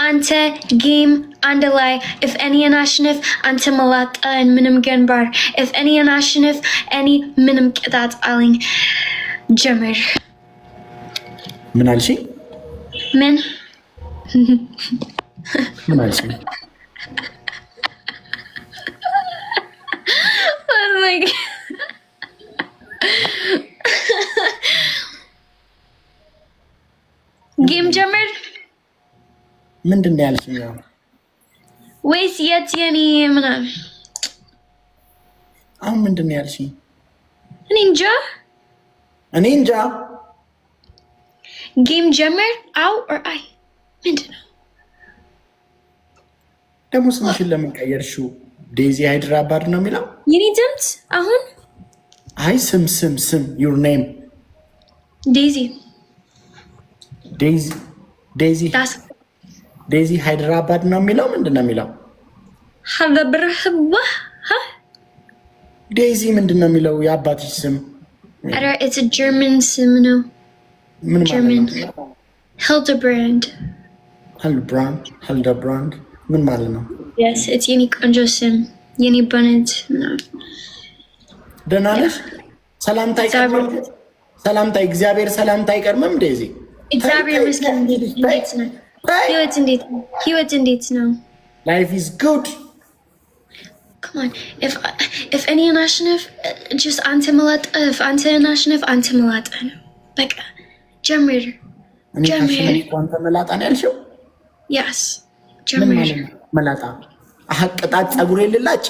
Ante game andalai. If any anashnif ante malata and minim genbar. If any anashnif any minim kedat aling jamir. Minalshi? Min. Minalshi. Oh my god. Game jammer? ምንድን ነው ያልሽኝ? ወይስ የት የኔ ምናምን? አሁን ምንድን ነው ያልሽኝ? እኔ እንጃ። ጌም ጀመር አው ኦር አይ ምንድን ነው ደግሞ? ስምሽን ለምን ቀየርሽው? ዴዚ ሃይድራባድ ነው የሚለው የኔ ድምፅ አሁን? አይ ስም ዩር ኔም ዴዚ ሃይድራባድ ነው የሚለው? ምንድን ነው የሚለው? ዴዚ ምንድን ነው የሚለው? የአባትሽ ስም? It's a German ስም ነው። ምን German. ማለት ነው? Hildebrand. Hildebrand ምን ማለት ነው? Yes, it's የኔ ቆንጆ ስም የኔ በነት ነው። ደህና ነሽ? ሰላምታ አይቀርምም? እግዚአብሔር ሰላምታ አይቀርምም? ዴዚ እግዚአብሔር ይመስገን። እንዴት ነው? ህይወት እንዴት ነው? Life is good. Come on. If any anashnif just ante malat if ante anashnif ante malat በቃ ጀምር እኔ ካሽኔ ቋንቋ መላጣ ነው ያልሽው? Yes. ጀምር መላጣ አሐቅጣት ጸጉሬ ልላጭ?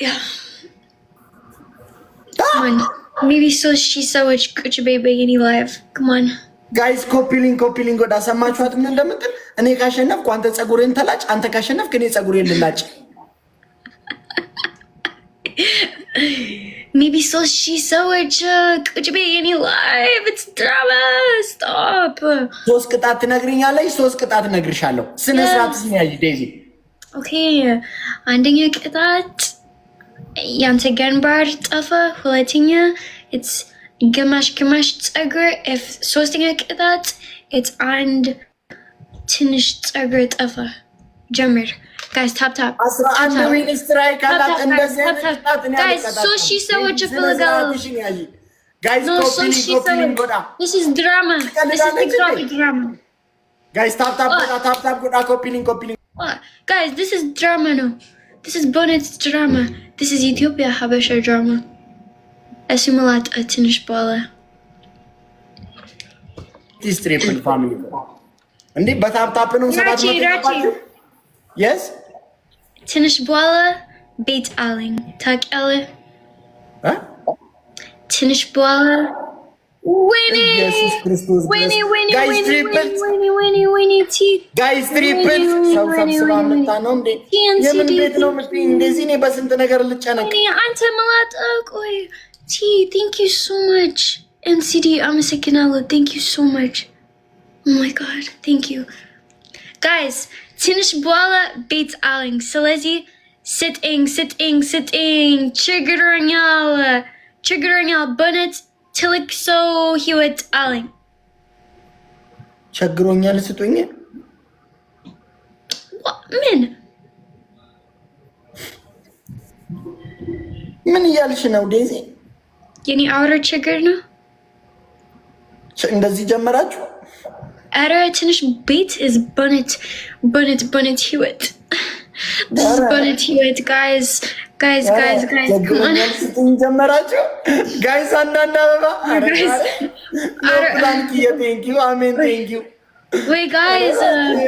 Yeah. Come on. Maybe she ሰዎች ቁጭ በይ የኔ live. Come on. ጋይስ ኮፒሊንግ ወዳ ሰማችኋት ምን እንደምትል? እኔ ካሸነፍኩ አንተ ጸጉሬን ተላጭ፣ አንተ ካሸነፍክ እኔ ጸጉሬን ልላጭ። Maybe she ሰዎች ቁጭ በይ የኔ live. It's drama. Stop. ሶስት ቅጣት ትነግሪኛለሽ፣ ሶስት ቅጣት እነግርሻለሁ። ስነ ስርዓት ያዥ ዴዚ። Okay. አንደኛ ቅጣት ያንተ ገንባር ጠፋ። ሁለተኛ it's ግማሽ ጸጉር። ሶስተኛ ቅጣት it's አንድ ትንሽ ጸጉር ጠፋ። ጀምር guys. ታፕ 11 ሚኒስትር አይካላት እንደዚህ ቅጣት እኔ guys ሶሺ ሰዎች ይፈልጋሉ guys ኮፒሊንግ ጎዳ this is drama guys ታፕ ጎዳ ኮፒሊንግ guys this is drama no this is bonnet drama this is Ethiopia Habesha drama አሲሙላት ትንሽ በኋላ this triple family እንዴ በታፕ ነው 700 yes ትንሽ በኋላ ቤት አለኝ ታውቂያለህ? ትንሽ በኋላ ወይኔ ኢየሱስ ክርስቶስ ወይኔ ጋይስ ትሪፕል ሰው ሰብስባ መጣ ነው እንዴ? የምን ቤት ነው የምትይኝ? እንደዚህ እኔ በስንት ነገር ልጨነቅ። አንተ መላጣ ቆይ thank you so much. NCD አመሰግናለሁ. Thank you so much. Oh my god, thank you. Guys, ትንሽ በኋላ ቤት አለኝ። ስለዚህ ስጥኝ ችግረኛል በነት ትልቅ ሰው ህይወት አለኝ። ቸግሮኛል ስጡኝ? ምን እያልሽ ነው ዴዚ? የኔ አውራ ችግር ነው። እንደዚህ ጀመራችሁ? ኧረ ትንሽ ቤት is በነት ህይወት በነት ህይወት guys come on ጀመራችሁ guys አንዳንድ አበባ thank you amen thank you wait guys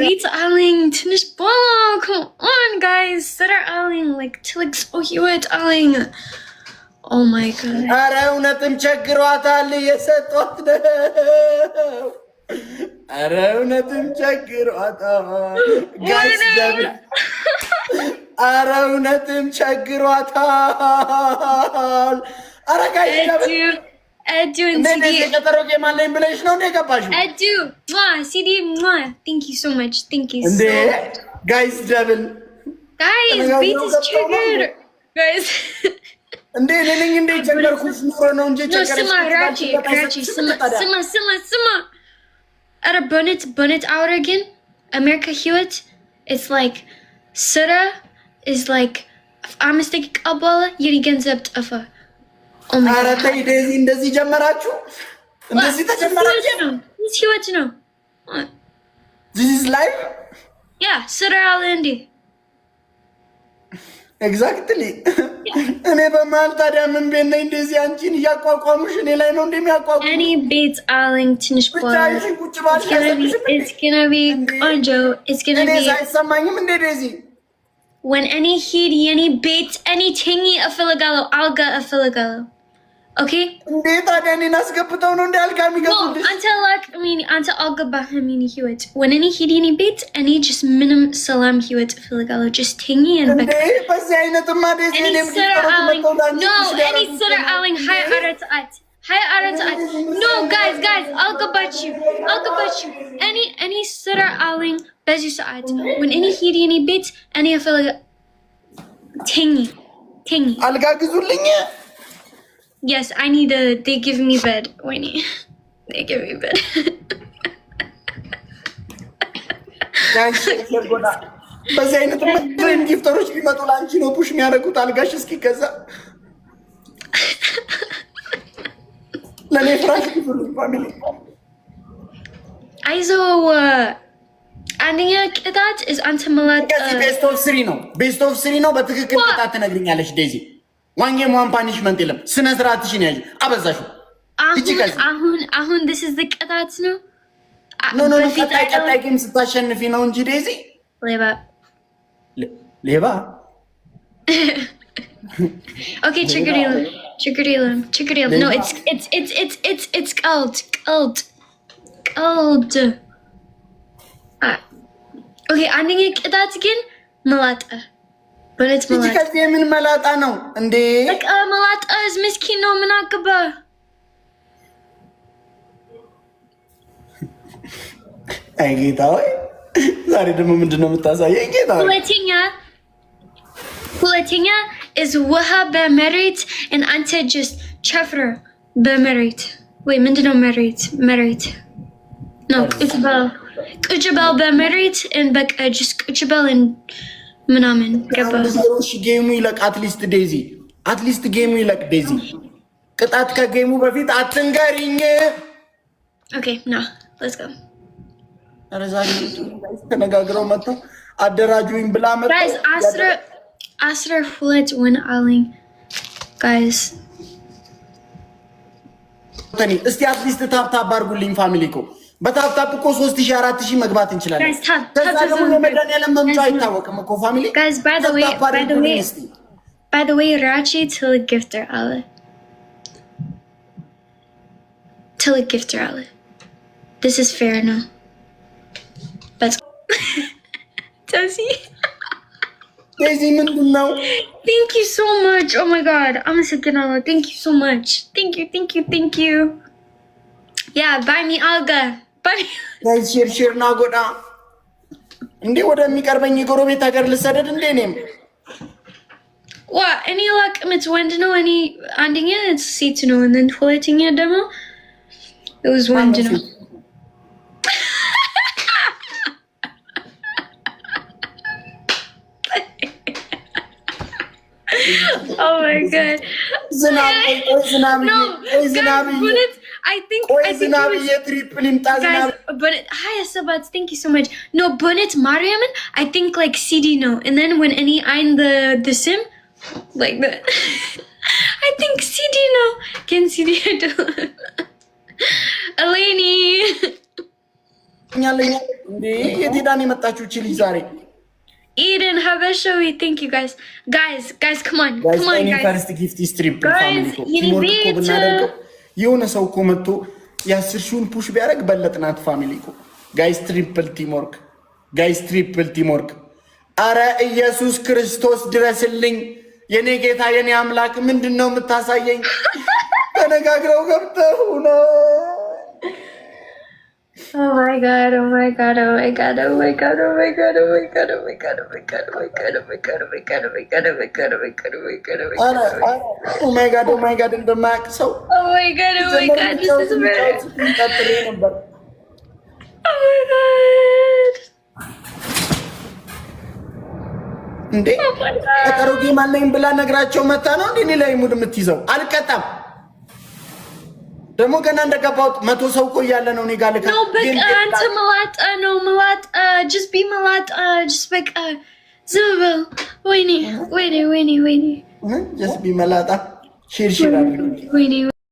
ቤት አለኝ ትንሽ come on guys ስራ አለኝ like ትልቅ ሰው ህይወት አለኝ። oh my god ኧረ እውነትም ቸግሯታል የሰጧት ነው። ኧረ እውነትም ቸግሯታል ጋይስ ደብል ኧረ እውነትም ቸግሯታል። ኧረ ጋይስ ደብል እዱ እንዴ ቀጠሮ ጌም አለኝ ብለሽ ነው እንዴ ገባሽው? እዱ ሲዲ thank you so much እንዴ ጋይስ ደብል guys ቤት is triggered guys እንዴ ነኝ እንዴ ጀመርኩሽ ኑሮ ነው እንጂ ስማ ራቺ ስማ At a bonnet hour again, America Hewitt, it's like Sura is like I'm mistaken Kabbalah, Yuri Genzeb Tafa. Oh my god. እንደዚህ ጀመራችሁ? እንደዚህ ተጀመራችሁ? It's Hewitt no. This is live? Yeah, Sura Alindi. Exactly. እኔ በማል ታዲያ ምን ቤት ነኝ እንደዚህ አንቺን እያቋቋሙሽ እኔ ላይ ነው እንደሚያቋቁሙ Any beats Arling ትንሽ It's gonna be ቆንጆ. It's gonna be አይሰማኝም እንደ እንደዚህ when any heat any beats any tingy afilagalo alga afilagalo. Okay? እንዴ ታዲያ እኔን አስገብተው ነው እንደ አልጋ የሚገቡልሽ? Until like until alga bahmini Hewitt. When any heat any beats any just minimum salam Hewitt afilagalo just tingy and እንዴ በዚህ አይነትማ ደስ any sitter Arling high arat. Hi Aratat. No guys, alga bachu. Any sitter Arling bezu saat. When any heat any beats any afilagalo tingy. አልጋ ግዙልኝ Yes, I need they give me bed. Winnie. They give me bed. በዚህ አይነት ምን ጊፍተሮች ቢመጡ ላንቺ ነው ፑሽ የሚያደርጉት አልጋሽ እስኪገዛ ለኔ ፍራሽ ይሁን ፋሚሊ አይዞ አንደኛ ቅጣት is አንተመላጥ ቤስት ኦፍ 3 ነው በትክክል ቅጣት ትነግሪኛለሽ ዴዚ ዋን ጌም ዋን ፓኒሽመንት የለም ስነ ስርዓትሽን ያዥ አበዛሹ አሁን this is the ቅጣት ነው ኖ ቀጣይ ጌም ስታሸንፊ ነው እንጂ ዴዚ ሌባ Okay, ችግር የለም no it's cold Okay, አንደኛ ቅጣት ግን መላጣ በለት መላጣ ከዚህ ምን መላጣ ነው እንዴ በቃ መላጣ ምስኪን ነው ምን አገባ አይ ጌታ ወይ ዛሬ ደግሞ ምንድነው የምታሳየኝ ጌታ ሁለተኛ is ውሃ በመሬት and አንተ just ቸፍር በመሬት ወይ ምንድነው መሬት no ቁጭ በል በመሬት and በቃ just ቁጭ በል ምናምን ገባ ጌሙ ይለቅ አትሊስት ጌሙ ይለቅ ዴዚ ቅጣት ከጌሙ በፊት አትንገሪኝ Okay, now let's go. አረዛኝ ተነጋግረው መጣው አደራጁኝ ብላ መጣው Guys, Asra ሁለት when Arling guys ተኒ እስቲ አትሊስት ታፕ አድርጉልኝ ፋሚሊ እኮ በታፕታፕ እኮ 3000 4000 መግባት እንችላለን ከዛ ደግሞ የመድኃኒዓለም መምጫ አይታወቅም እኮ ፋሚሊ Guys, by the way Rachi till gifter Ale This is fair now. Let's go. Does he? Daisy, no. Thank you so much. Oh my god. I'm a second Allah. Thank you so much. Thank you. Yeah, buy me alga. Buy me. Guys, share na goda. Indi wada የሚቀርበኝ ጎረቤት ሀገር ልሰደድ እንዴ ነኝ? What? Any luck? It's when to know any ending it. It's see to know and then ሁለተኛ ደግሞ it was when to know. Oh my god. I think but hi Sabat, thank you so much. No, Bonnet Mariaman, I think like CD no. And then when any I'm the sim like that. I think CD no. Can CD Eleni. Eden Habeshawi, thank you guys. Guys, come on. Come on, guys. First gift is triple family. የሆነ ሰው እኮ መጥቶ የ10,000 ፑሽ ቢያደርግ በለጥናት ፋሚሊ እኮ ጋይስ ትሪፕል ቲምወርክ አረ ኢየሱስ ክርስቶስ ድረስልኝ የኔ ጌታ የኔ አምላክ ምንድነው የምታሳየኝ ተነጋግረው ገብተው ነው Oh my god. እንደማያውቅ ሰው Oh my god. This is bad. Oh my god. እንዴ ቀጠሮ ጌም አለኝ ብላ ነግራቸው መጣ ነው እንዴ? እኔ ላይ ሙድ የምትይዘው አልቀጣም። ደግሞ ገና እንደገባሁት 100 ሰው እኮ እያለ ነው እኔ ጋር ልካ ነው። በቃ አንተ መላጣ ነው መላጣ። just be መላጣ just በቃ ዝም በል። ወይኔ just be መላጣ ሼር አድርግ። ወይኔ